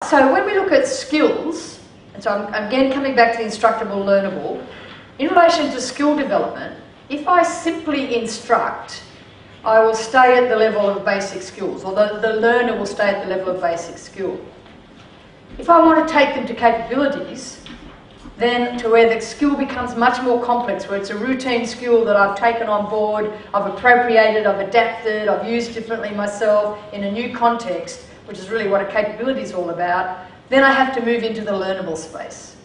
So when we look at skills, and so I'm again coming back to the instructable, learnable, in relation to skill development, if I simply instruct, I will stay at the level of basic skills, or the learner will stay at the level of basic skill. If I want to take them to capabilities, then to where the skill becomes much more complex, where it's a routine skill that I've taken on board, I've appropriated, I've adapted, I've used differently myself in a new context, which is really what a capability is all about, then I have to move into the learnable space.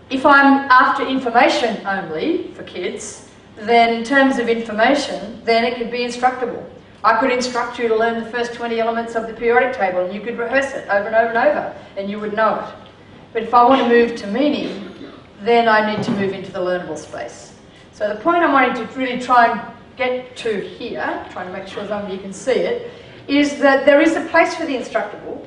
If I'm after information only for kids, then in terms of information, then it could be instructable. I could instruct you to learn the first 20 elements of the periodic table, and you could rehearse it over and over and over, and you would know it. But if I want to move to meaning, then I need to move into the learnable space. So the point I'm wanting to really try and get to here, trying to make sure some of you can see it, is that there is a place for the instructable,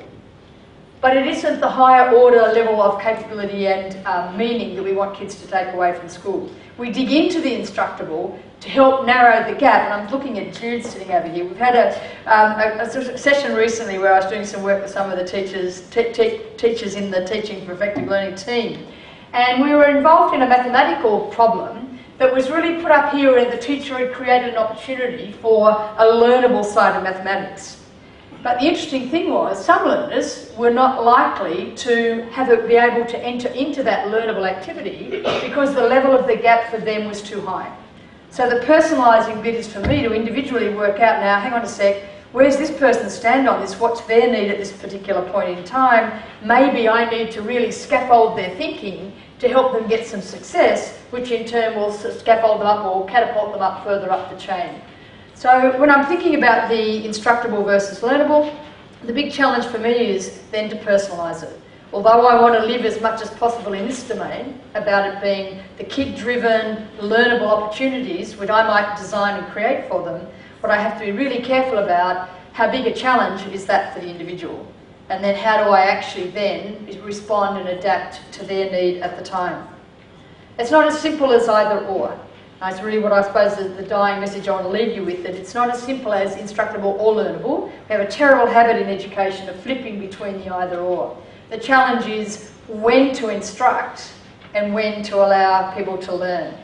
but it isn't the higher order level of capability and meaning that we want kids to take away from school. We dig into the instructable to help narrow the gap, and I'm looking at Jude sitting over here. We've had a session recently where I was doing some work with some of the teachers in the Teaching for Effective Learning team, and we were involved in a mathematical problem that was really put up here where the teacher had created an opportunity for a learnable side of mathematics. But the interesting thing was some learners were not likely to be able to enter into that learnable activity because the level of the gap for them was too high. So the personalising bit is for me to individually work out now, hang on a sec, where's this person stand on this? What's their need at this particular point in time? Maybe I need to really scaffold their thinking to help them get some success, which in turn will scaffold them up or catapult them up further up the chain. So when I'm thinking about the instructable versus learnable, the big challenge for me is then to personalise it. Although I want to live as much as possible in this domain, about it being the kid-driven, learnable opportunities which I might design and create for them, what I have to be really careful about, how big a challenge is that for the individual? And then how do I actually then respond and adapt to their need at the time? It's not as simple as either or. That's really what I suppose is the dying message I want to leave you with, that it's not as simple as instructable or learnable. We have a terrible habit in education of flipping between the either or. The challenge is when to instruct and when to allow people to learn.